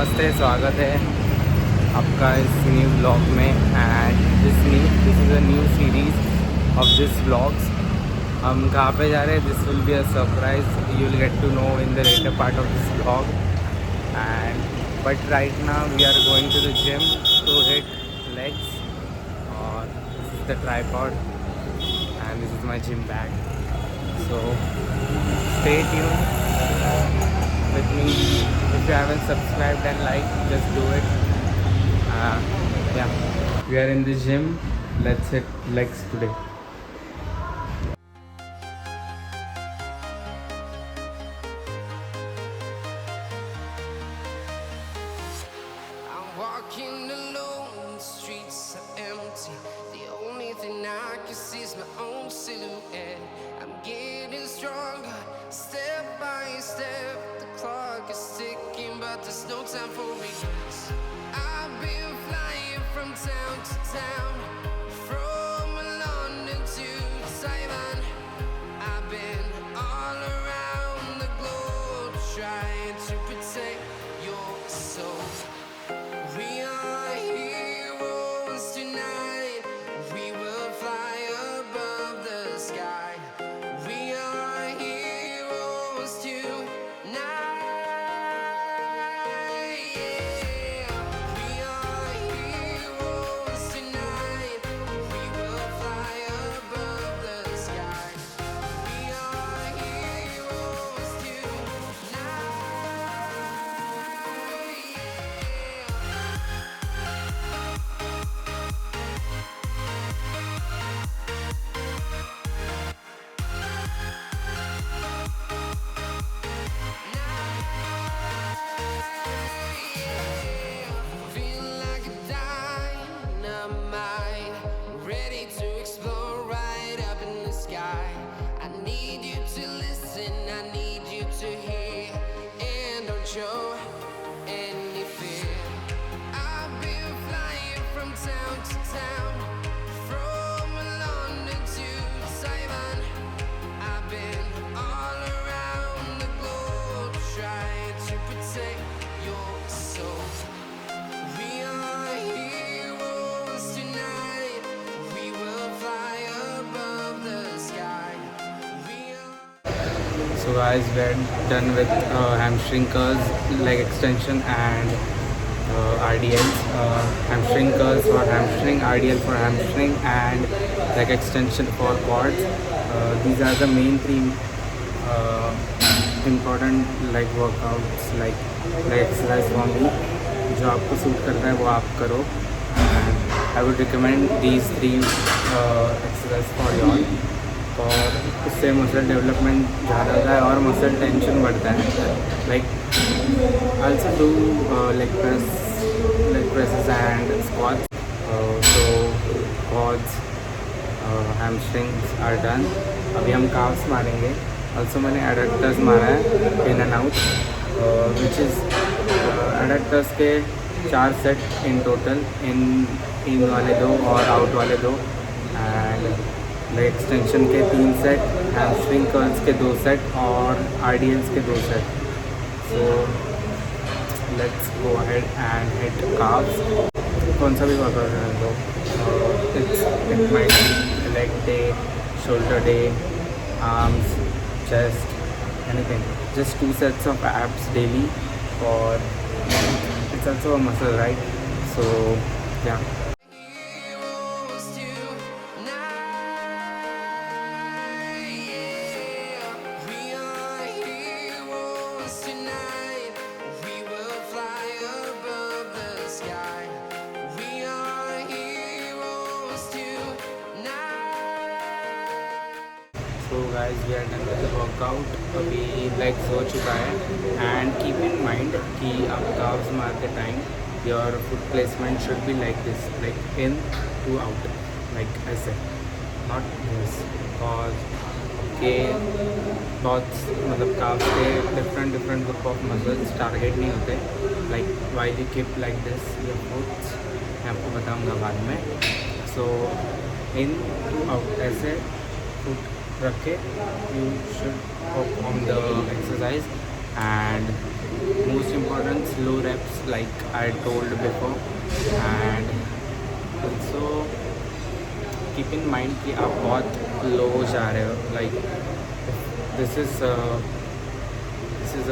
नमस्ते, स्वागत है आपका इस न्यू ब्लॉग में। And this is a new series of this blogs. हम कहाँ पे जा रहे हैं, this will be a surprise, you will get to know in the later part of this blog. And but right now we are going to the gym to hit legs. और this is the tripod and this is my gym bag. So stay tuned with me. If you haven't subscribed and liked, just do it. Yeah, we are in the gym. Let's hit legs today. I'm walking alone, the streets are empty. The only thing I can see is my own silhouette. I'm getting stronger, step by step. The clock is ticking, but there's no time for regrets. I've been flying from town to town, from London to Taiwan. I've been all around the globe, trying to protect your soul. We are heroes tonight. We will fly above the sky. We are heroes tonight. Yeah. We are heroes tonight. We will fly above the sky. We are heroes tonight. Feel like a dynamite, ready to explode right up in the sky. I need you to listen, I need you to hear, and don't show any fear. I've been flying from town to town, from London to Taiwan. I've been all around the globe, trying to protect your soul. We are heroes tonight. We will fly above the sky. We are. So guys, we are done with hamstring curls, leg extension, and RDLs. Hamstring curls for hamstring, RDL for hamstring, and leg extension for quads. These are the main three important leg workouts, like exercise for me. जो आपको suit करता है वो आप करो. And I would recommend these three exercise for your. और उससे muscle development ज़्यादा होता है और मसल टेंशन बढ़ता है. Like also do leg presses and squats. So quads, hamstrings are done. अभी हम calves मारेंगे. Also मैंने adductors मारा है in and out, which is adductors के 4 सेट in total, in वाले 2 और out वाले 2, and leg extension के 3 सेट, hamstring curls के 2 सेट और RDLs के 2 set. So let's go ahead and hit calves. कौन सा भी वर्कआउट है तो it might be leg day, shoulder day, arms, chest, anything. Just 2 sets of abs daily, for it's also a muscle, right? So yeah. Heroes tonight. Yeah. We are heroes tonight. We will fly above the sky. We are heroes tonight. So guys, we are done with the workout. अभी legs हो चुका है. And keep in mind कि आप calves मारते time your foot placement should be like this, like in to out, like ऐसे, not this. Cause के बहुत मतलब calves के different group of muscles target नहीं होते. Like while you keep like this your foot, मैं आपको बताऊँगा बाद में. So in to out ऐसे foot रख के you should perform the exercise. And most important slow reps like I told before, and also keep in mind कि आप बहुत low जा रहे हो, like this is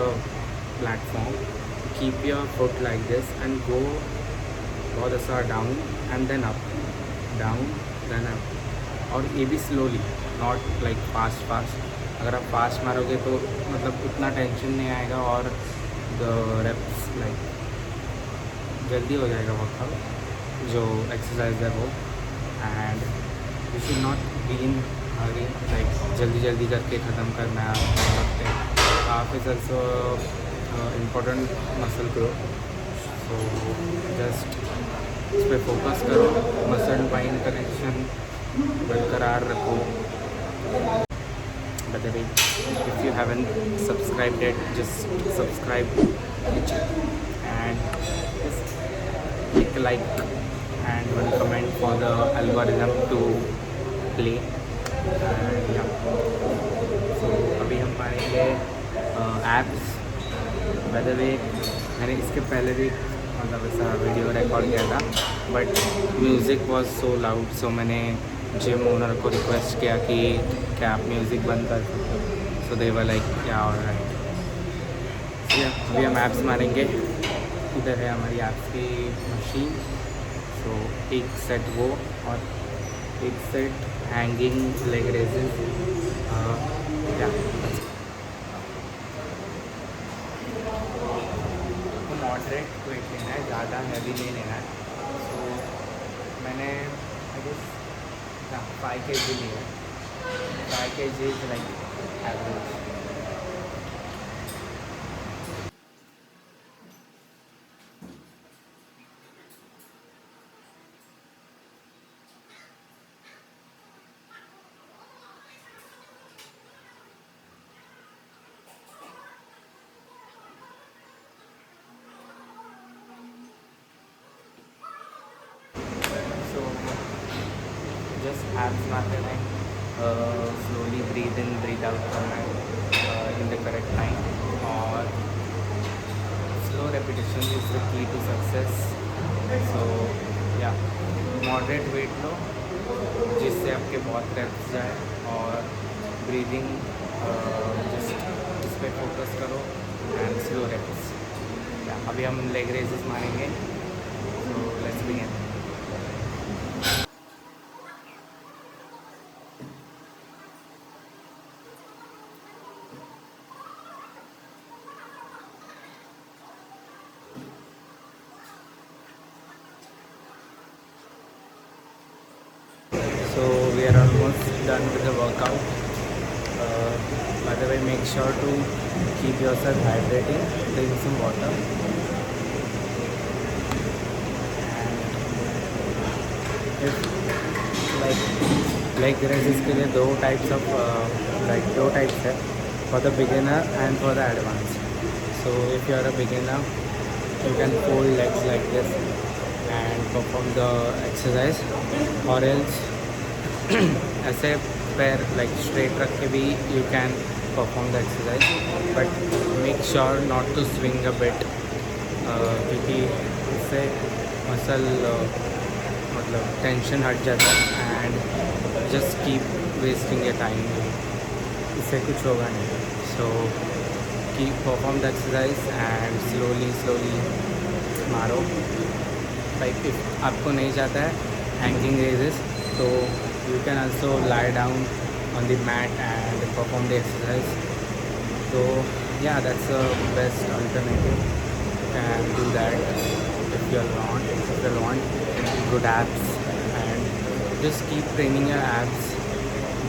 a platform, keep your foot like this and go बहुत ऐसा down and then up, down then up, और ये भी slowly, not like fast. अगर आप फास्ट मारोगे तो मतलब उतना टेंशन नहीं आएगा और द रेप्स लाइक जल्दी हो जाएगा वर्कआउट जो एक्सरसाइज है वो. And you should not be in Hari, like जल्दी करके ख़त्म करना है. Half is also important muscle growth, so just इस पर फोकस करो, मसल पाइन कनेक्शन बरकरार रखो. By the way, if you haven't subscribed yet, just subscribe and just click like and one comment for the algorithm to play. And yeah, so अभी हम मारेंगे apps. By the way, मैंने इसके पहले भी मतलब ऐसा वीडियो रिकॉर्ड किया था, but music was so loud, so मैंने जिम ओनर को रिक्वेस्ट किया कि क्या आप म्यूज़िक बंद कर सकते हो. सो दे वर लाइक क्या ऑलराइट. अभी हम ऐप्स मारेंगे. इधर है हमारी ऐप्स की मशीन. सो एक सेट वो और एक सेट हैंगिंग लेग रेजेस. क्या मॉडरेट वेट लेना है, ज़्यादा हैवी नहीं लेना है. सो मैंने आई गेस 5 kg लिया. 5 kg is like average. Just abs मारते हैं, slowly breathe in breathe out करना है इन द करेक्ट टाइम, और slow repetition is the key to success. So yeah moderate wait लो जिससे आपके बहुत रेप्स जाए, और ब्रीदिंग जस्ट इस पर फोकस करो एंड स्लो रेप्स. अभी हम लेग रेजेस मारेंगे. So let's begin. So we are almost done with the workout. By the way, make sure to keep yourself hydrating. Drink some water. And if like leg raises के लिए दो types है, for the beginner and for the advanced. So if you are a beginner, you can fold legs like this and perform the exercise, or else ऐसे पैर like straight रख के भी you can perform the exercise, but make sure not to swing a bit, क्योंकि इससे muscle मतलब tension हट जाता है. And just keep wasting your time, इससे कुछ होगा नहीं. So keep perform the exercise and slowly मारो. लाइक इफ आपको नहीं जाता है हैंगिंग रेजेस, तो you can also lie down on the mat and perform the exercise. So yeah, that's the best alternative. You can do that if you want good abs, and just keep training your abs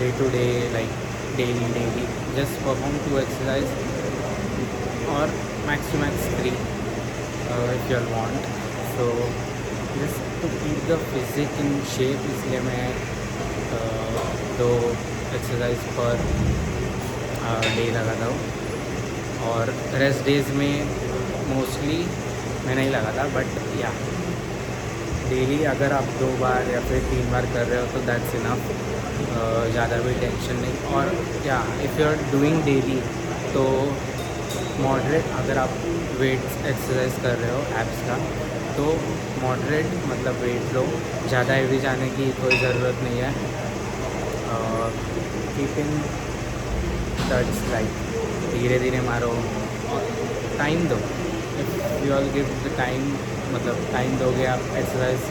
day to day, like daily. Just perform 2 exercise or max to max 3 if you want. So just to keep the physique in shape, इसलिए मैं 2 exercise per day लगाता हूँ, और rest days में mostly मैं नहीं लगाता. But या डेली अगर आप 2 बार या फिर 3 बार कर रहे हो तो दैट्स इनफ. ज़्यादा भी टेंशन नहीं. और या if you are doing daily, तो मॉडरेट, अगर आप वेट एक्सरसाइज कर रहे हो एब्स का, तो मॉडरेट मतलब वेट लो, ज़्यादा हेवी जाने की कोई ज़रूरत नहीं है। कीप इन टच, लाइक धीरे धीरे मारो, टाइम दो। If you all give the time, मतलब टाइम दोगे आप एक्सरसाइज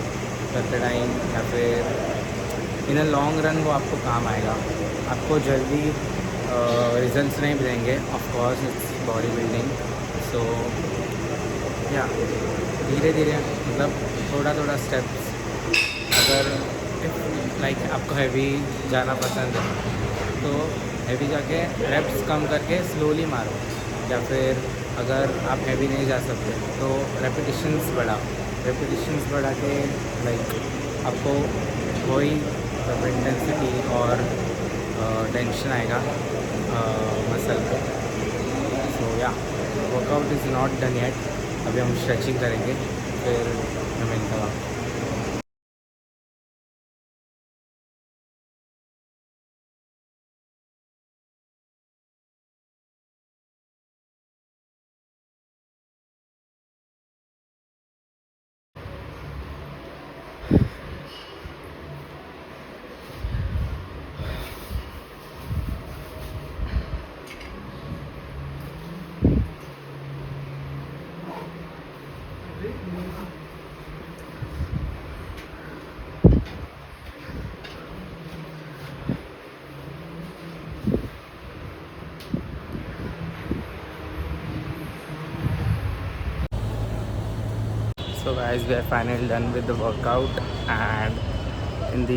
करते टाइम, या फिर इन अ लॉन्ग रन वो आपको काम आएगा। आपको जल्दी रिजल्ट्स नहीं देंगे, of course it's body building, so yeah धीरे धीरे, मतलब थोड़ा थोड़ा स्टेप्स। अगर लाइक आपको हैवी जाना पसंद है तो हैवी जाके रेप्स कम करके स्लोली मारो, या फिर अगर आप हैवी नहीं जा सकते तो रेपिटेशंस बढ़ाओ। रेपिटेशंस बढ़ा के लाइक आपको वही इंटेंसिटी और टेंशन आएगा मसल पे। सो या workout is not done yet, अभी हम स्ट्रेचिंग करेंगे, फिर मैं मिलता हूँ। So guys, we are finally done with the workout, and in the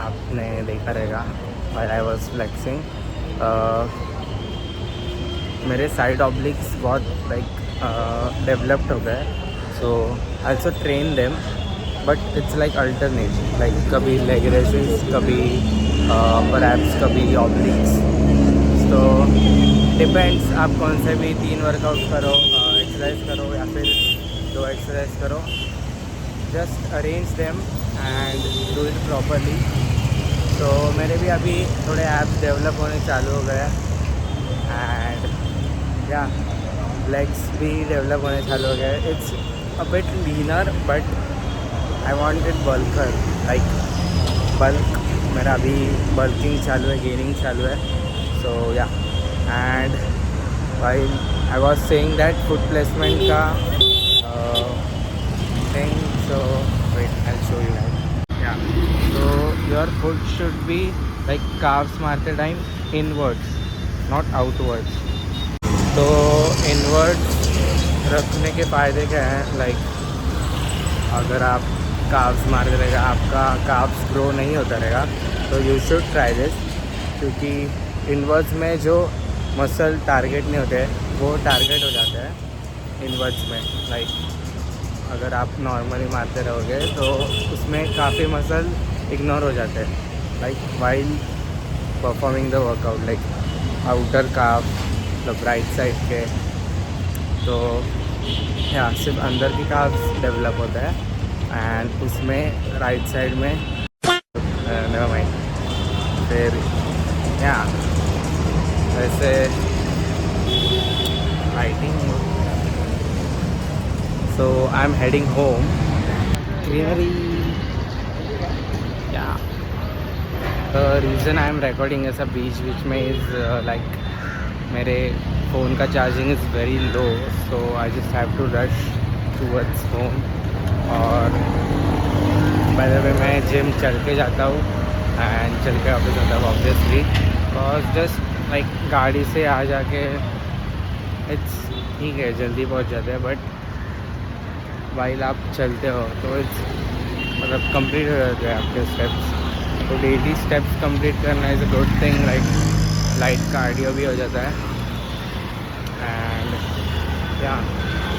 आपने देखा रहेगा while I was flexing, मेरे साइड ऑब्लिक्स बहुत लाइक डेवलप्ड हो गए। So I also train them, but it's like alternate, like कभी लेग रेसेस, कभी upper abs, कभी ऑब्लिक्स। तो डिपेंड्स आप कौन से भी 3 वर्कआउट करो, एक्सरसाइज करो या फिर 2 एक्सरसाइज करो, just arrange them and do it properly. तो मेरे भी अभी थोड़े एप्स डेवलप होने चालू हो गए, एंड या लेग्स भी डेवलप होने चालू हो गए। It's a bit leaner, but I want it bulker, like bulk. मेरा अभी बल्किंग चालू है, गेनिंग चालू है। सो या and while I was saying that foot placement का thing, so wait, I'll show you guys. Yeah, so your foot should be like calves मारते time inwards, not outwards. तो inwards रखने के फ़ायदे क्या हैं, लाइक अगर आप calves मारते रहेगा, आपका calves ग्रो नहीं होता रहेगा, तो यू शुड ट्राई दिस, क्योंकि inwards में जो मसल टारगेट नहीं होते वो टारगेट हो जाता है inwards में। लाइक अगर आप नॉर्मली मारते रहोगे तो उसमें काफ़ी मसल इग्नोर हो जाते हैं, like while performing the workout, like outer calf, मतलब राइट साइड के। तो यहाँ सिर्फ अंदर की काफ डेवलप होता है, एंड उसमें राइट साइड में नेवर माइंड। फिर यहाँ वैसे lighting. So I'm heading home. Greenery. Yeah. The reason I'm recording as a beach में is like मेरे फ़ोन का charging is very low, so I just have to rush towards home. और by the way मैं gym चल के जाता हूँ and चल के वापस आता हूँ ऑब्वियसली, और जस्ट लाइक गाड़ी से आ जाके इट्स ठीक है, जल्दी पहुँच जाते हैं, बट वाइल आप चलते हो तो इट्स मतलब कंप्लीट हो जाते हैं आपके स्टेप्स। तो डेली स्टेप्स कंप्लीट करना is a good thing, like light cardio भी हो जाता है, एंड या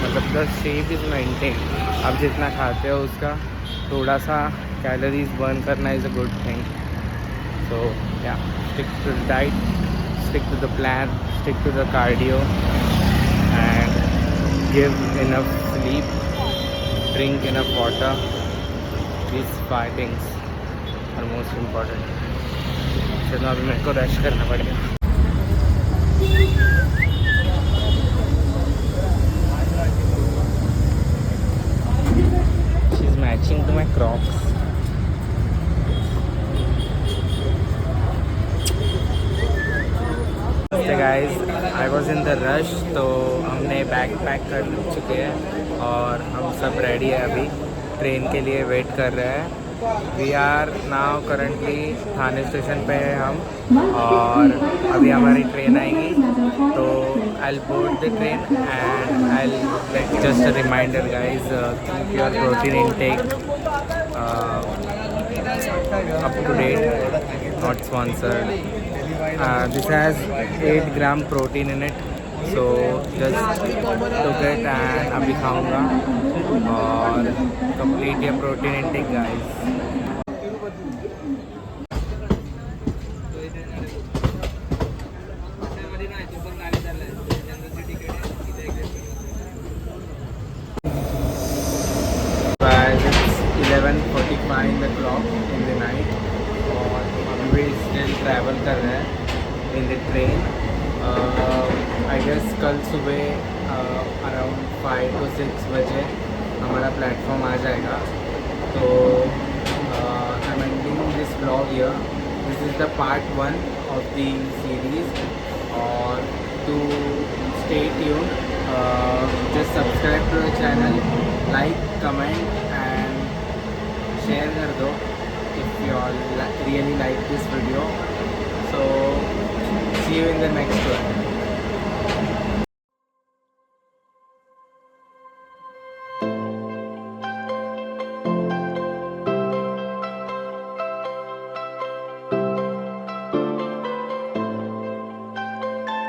मतलब द शेप इज़ मेंटेन। आप जितना खाते हो उसका थोड़ा सा कैलोरीज बर्न करना is a good thing. So yeah stick to the diet, stick to the plan, stick to the cardio, and give enough sleep, drink enough water. These 5 things are most important. चलो अभी मेरे को rush करना पड़ेगा। Was in the rush, तो हमने bag pack कर चुके हैं और हम सब रेडी है, अभी ट्रेन के लिए वेट कर रहे हैं। We are now currently Thane station पे है हम, और अभी हमारी ट्रेन आएगी, तो I board the train and I like just a reminder guys, keep your protein intake up to date, not sponsored. This has 8 gram protein in it, so just took it and अभी खाऊंगा और complete your protein intake guys. It's 11:45 in the clock in the night और अभी भी still travel कर रहे हैं in the train. I guess कल सुबह around 5 to 6 बजे हमारा प्लेटफॉर्म आ जाएगा, तो I'm ending this vlog here. This is the part 1 of the series, और to stay tuned, just subscribe to the channel, like, comment and share कर दो if you all really like this video. So see you in the next one.